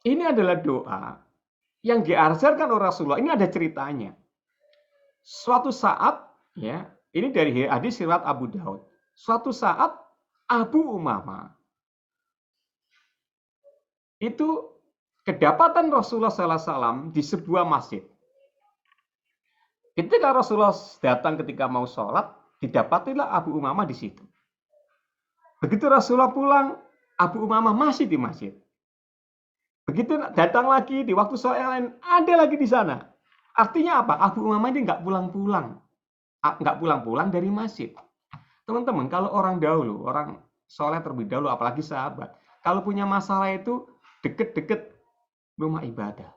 ini adalah doa yang diajarkan oleh Rasulullah. Ini ada ceritanya. Suatu saat, ya, ini dari hadis riwayat Abu Daud. Suatu saat Abu Umamah itu kedapatan Rasulullah SAW di sebuah masjid. Ketika Rasulullah datang ketika mau sholat, didapatilah Abu Umamah di situ. Begitu Rasulullah pulang, Abu Umamah masih di masjid. Begitu datang lagi di waktu sholat yang lain, ada lagi di sana. Artinya apa? Abu Umamah ini nggak pulang-pulang dari masjid. Teman-teman, kalau orang dahulu, orang soleh terlebih dahulu, apalagi sahabat, kalau punya masalah itu deket-deket rumah ibadah.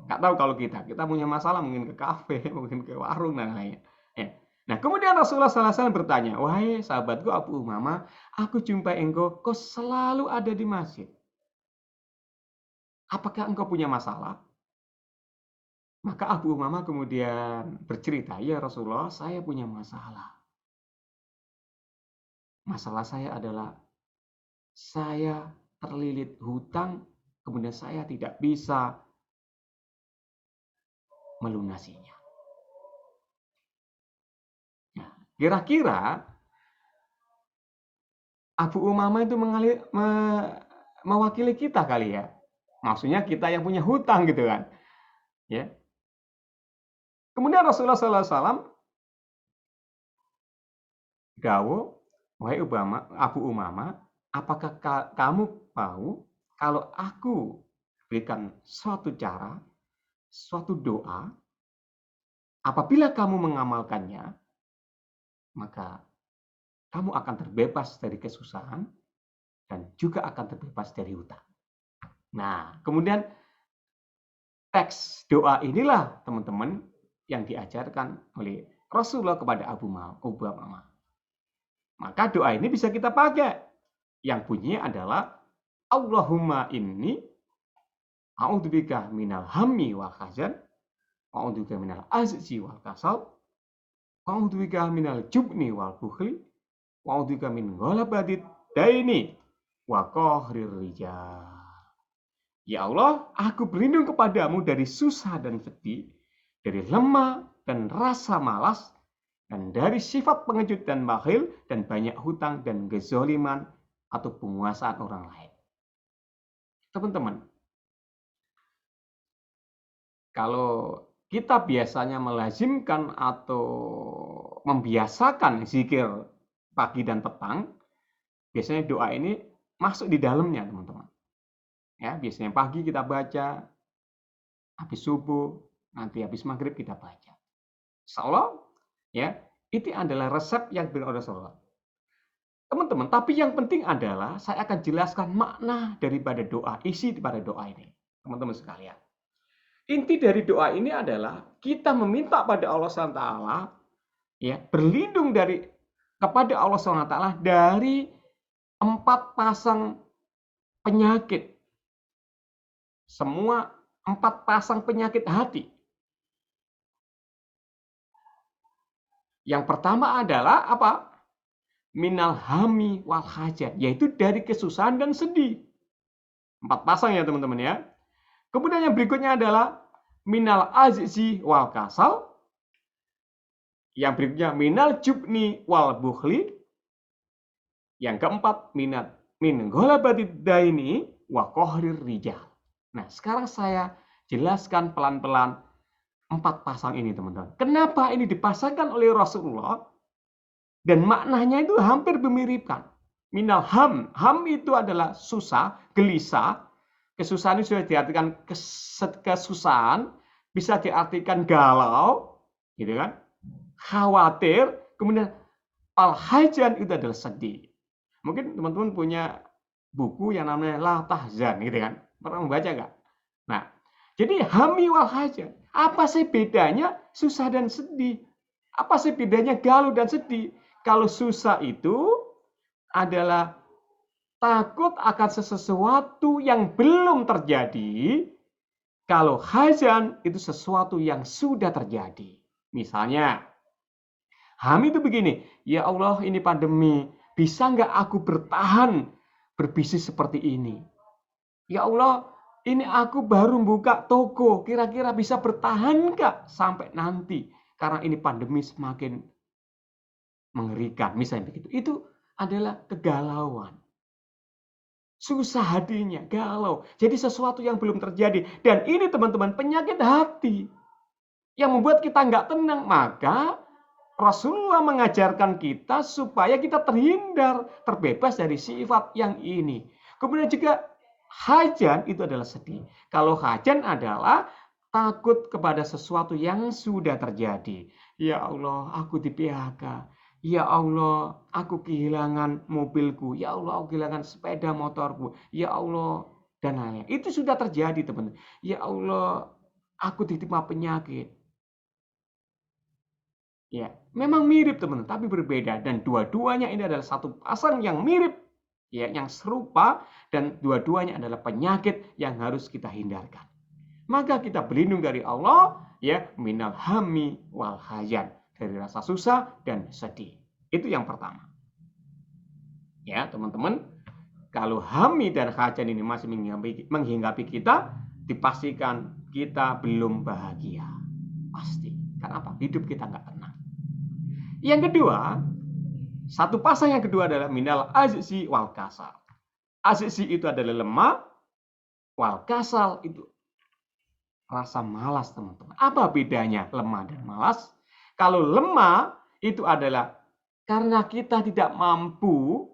Nggak tahu kalau kita punya masalah mungkin ke kafe, mungkin ke warung dan lainnya. Ya. Nah, kemudian Rasulullah SAW bertanya, wahai sahabatku Abu Umamah, aku jumpai engkau, kau selalu ada di masjid. Apakah engkau punya masalah? Maka Abu Umamah kemudian bercerita, ya Rasulullah, saya punya masalah. Masalah saya adalah saya terlilit hutang, kemudian saya tidak bisa melunasinya. Nah, kira-kira Abu Umamah itu mewakili kita kali ya. Maksudnya kita yang punya hutang gitu kan. Ya. Kemudian Rasulullah SAW dawuh, wahai Abu Umamah, apakah kamu mau kalau aku berikan suatu cara, suatu doa, apabila kamu mengamalkannya, maka kamu akan terbebas dari kesusahan dan juga akan terbebas dari hutang. Nah, kemudian teks doa inilah teman-teman yang diajarkan oleh Rasulullah kepada Abu Umamah. Maka doa ini bisa kita pakai. Yang bunyinya adalah Allahumma inni a'udzubika minal hammi wal hazan, a'udzubika minal azzi wal kasal, a'udzubika minal jubni wal bukhli, wa'udzubika min ghalabati daini wa qahrir rijal. Ya Allah, aku berlindung kepadamu dari susah dan sedih, dari lemah dan rasa malas, dan dari sifat pengecut dan bakhil, dan banyak hutang dan kezoliman atau penguasaan orang lain. Teman-teman, kalau kita biasanya melazimkan atau membiasakan zikir pagi dan petang, biasanya doa ini masuk di dalamnya, teman-teman. Ya, biasanya pagi kita baca, habis subuh, nanti habis maghrib kita baca. Insyaallah, ya, itu adalah resep yang diberikan oleh Rasulullah. Teman-teman, tapi yang penting adalah saya akan jelaskan makna daripada doa, isi daripada doa ini. Teman-teman sekalian. Inti dari doa ini adalah kita meminta pada Allah SWT, ya, berlindung kepada Allah SWT dari 4 pasang penyakit. Semua 4 pasang penyakit hati. Yang pertama adalah apa? Minal hami wal hajat, yaitu dari kesusahan dan sedih. 4 pasang ya teman-teman ya. Kemudian yang berikutnya adalah minal azzi wal kasal. Yang berikutnya minal jubni wal bukhli. Yang keempat min ghalabati daini wa qahrir rijal. Nah, sekarang saya jelaskan pelan-pelan 4 pasang ini, teman-teman. Kenapa ini dipasangkan oleh Rasulullah? Dan maknanya itu hampir bermiripan. Minal ham. Ham itu adalah susah, gelisah. Kesusahan itu sudah diartikan kesusahan, bisa diartikan galau, gitu kan? Khawatir, kemudian al-hajan itu adalah sedih. Mungkin teman-teman punya buku yang namanya La Tahzan, gitu kan? Pernah membaca nggak? Nah, jadi hami wal hajan. Apa sih bedanya susah dan sedih? Apa sih bedanya galau dan sedih? Kalau susah itu adalah takut akan sesuatu yang belum terjadi. Kalau hajan itu sesuatu yang sudah terjadi. Misalnya, hami itu begini, ya Allah ini pandemi, bisa nggak aku bertahan berbisnis seperti ini? Ya Allah, ini aku baru buka toko, kira-kira bisa bertahan nggak sampai nanti? Karena ini pandemi semakin mengerikan, misalnya begitu. Itu adalah kegalauan. Susah hatinya, galau. Jadi sesuatu yang belum terjadi. Dan ini teman-teman, penyakit hati. Yang membuat kita nggak tenang. Maka Rasulullah mengajarkan kita supaya kita terhindar, terbebas dari sifat yang ini. Kemudian juga hajan itu adalah sedih. Kalau hajan adalah takut kepada sesuatu yang sudah terjadi. Ya Allah, aku di PHK. Ya Allah, aku kehilangan mobilku. Ya Allah, aku kehilangan sepeda motorku. Ya Allah, dan lain-lain. Itu sudah terjadi, teman-teman. Ya Allah, aku ditimpa penyakit. Ya, memang mirip, teman-teman, tapi berbeda. Dan dua-duanya ini adalah satu pasang yang mirip, ya, yang serupa, dan dua-duanya adalah penyakit yang harus kita hindarkan. Maka kita berlindung dari Allah, ya, minal hammi wal hajan, dari rasa susah dan sedih. Itu yang pertama. Ya, teman-teman, kalau hammi dan hajan ini masih menghinggapi kita, dipastikan kita belum bahagia. Pasti. Kenapa? Hidup kita nggak tenang. Yang kedua, satu pasang yang kedua adalah minal azzi wal kasal. Azzi itu adalah lemah, wal kasal itu rasa malas, teman-teman. Apa bedanya lemah dan malas? Kalau lemah itu adalah karena kita tidak mampu.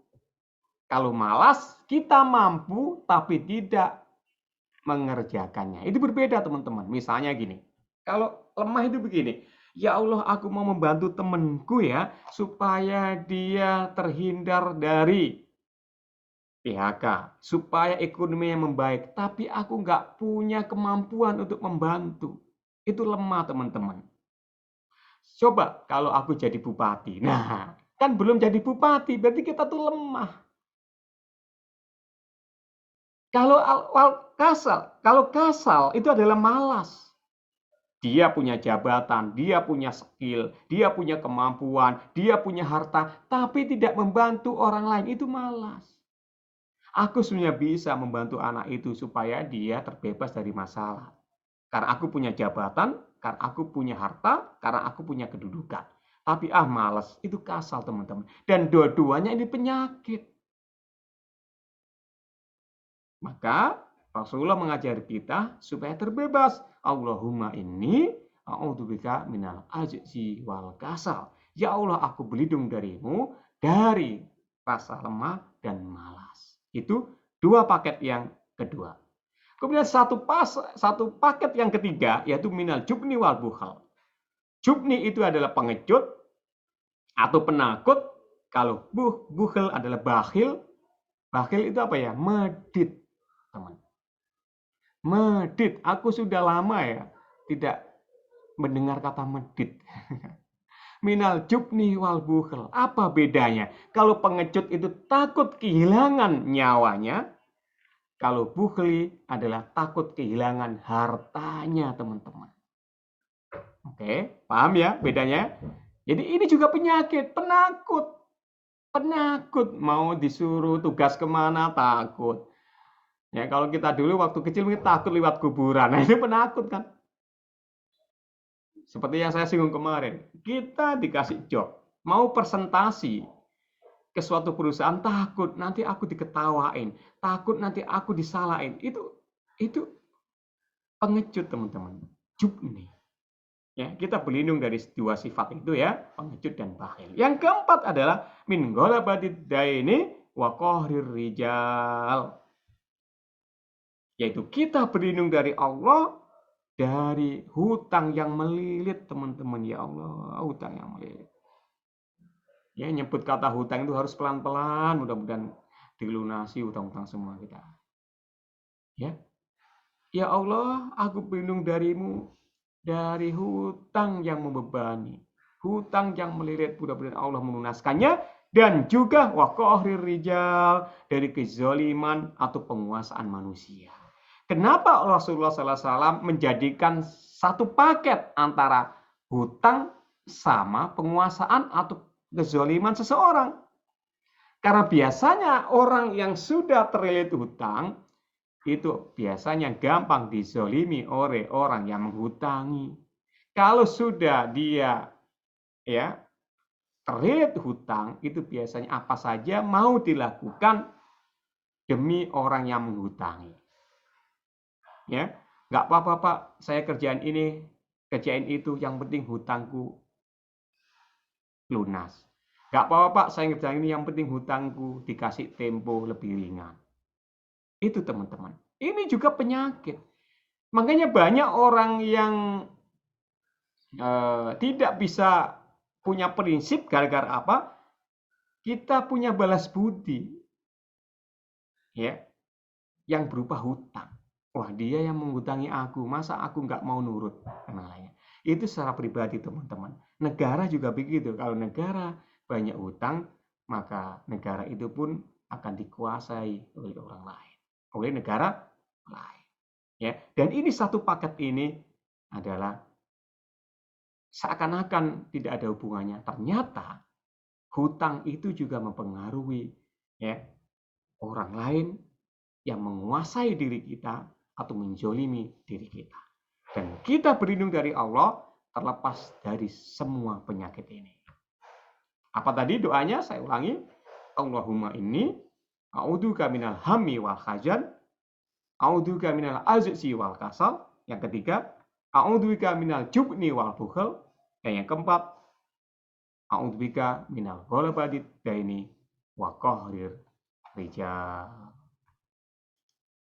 Kalau malas, kita mampu tapi tidak mengerjakannya. Itu berbeda, teman-teman. Misalnya gini, kalau lemah itu begini, ya Allah, aku mau membantu temanku ya, supaya dia terhindar dari PHK, supaya ekonominya membaik. Tapi aku nggak punya kemampuan untuk membantu. Itu lemah, teman-teman. Coba kalau aku jadi bupati. Nah, kan belum jadi bupati, berarti kita tuh lemah. Kalau kasal itu adalah malas. Dia punya jabatan, dia punya skill, dia punya kemampuan, dia punya harta, tapi tidak membantu orang lain, itu malas. Aku sebenarnya bisa membantu anak itu supaya dia terbebas dari masalah. Karena aku punya jabatan, karena aku punya harta, karena aku punya kedudukan. Tapi malas, itu kasal, teman-teman. Dan dua-duanya ini penyakit. Maka Rasulullah mengajar kita supaya terbebas. Allahumma inni a'udzubika minal ajzi wal kasal. Ya Allah, aku berlindung darimu dari rasa lemah dan malas. Itu dua paket yang kedua. Kemudian satu paket yang ketiga yaitu minal jubni wal bukhal. Jubni itu adalah pengecut atau penakut. Kalau bukhal adalah bakhil. Bakhil itu apa ya? Medit, teman. Medit. Aku sudah lama ya tidak mendengar kata medit. Minal jubni wal bukhal. Apa bedanya? Kalau pengecut itu takut kehilangan nyawanya. Kalau bukhli adalah takut kehilangan hartanya, teman-teman. Oke, paham ya bedanya? Jadi ini juga penyakit, penakut. Penakut, mau disuruh tugas kemana, takut. Ya, kalau kita dulu waktu kecil mungkin takut lewat kuburan. Nah, ini penakut kan? Seperti yang saya singgung kemarin. Kita dikasih job, mau presentasi ke suatu perusahaan, takut nanti aku diketawain, takut nanti aku disalahin. Itu pengecut, teman-teman. Jubni. Ya, kita berlindung dari dua sifat itu ya, pengecut dan bakhil. Yang keempat adalah min ghalabatid daini wa qahrir rijal. Yaitu kita berlindung dari Allah dari hutang yang melilit, teman-teman. Ya Allah, hutang yang melilit. Ya, nyebut kata hutang itu harus pelan-pelan, mudah-mudahan dilunasi hutang-hutang semua kita. Ya. Ya Allah, aku berlindung darimu dari hutang yang membebani, hutang yang melilit, mudah-mudahan Allah melunaskannya, dan juga wa qahrir rijal, dari kezaliman atau penguasaan manusia. Kenapa Rasulullah SAW menjadikan satu paket antara hutang sama penguasaan atau kezaliman seseorang? Karena biasanya orang yang sudah terlilit hutang, itu biasanya gampang dizolimi oleh orang yang menghutangi. Kalau sudah dia ya terlilit hutang, itu biasanya apa saja mau dilakukan demi orang yang menghutangi. Ya, nggak apa-apa Pak, saya kerjain ini, kerjain itu, yang penting hutangku lunas. Nggak apa-apa Pak, saya kerjain ini, yang penting hutangku dikasih tempo lebih ringan. Itu teman-teman. Ini juga penyakit. Makanya banyak orang yang tidak bisa punya prinsip gara-gara apa? Kita punya balas budi, ya, yang berupa hutang. Wah, dia yang menghutangi aku, masa aku nggak mau nurut? Itu secara pribadi teman-teman. Negara juga begitu. Kalau negara banyak hutang, maka negara itu pun akan dikuasai oleh orang lain, oleh negara lain. Ya, dan ini satu paket ini adalah seakan-akan tidak ada hubungannya. Ternyata hutang itu juga mempengaruhi ya orang lain yang menguasai diri kita atau menjolimi diri kita. Dan kita berlindung dari Allah terlepas dari semua penyakit ini. Apa tadi doanya? Saya ulangi. Allahumma inni a'udzubika minal hammi wal hazan, a'udzubika minal azzi wal kasal. Yang ketiga, a'udzubika minal jubni wal bukhl. Dan yang keempat, a'udzubika minal ghalabati daini wa qahrir rijal.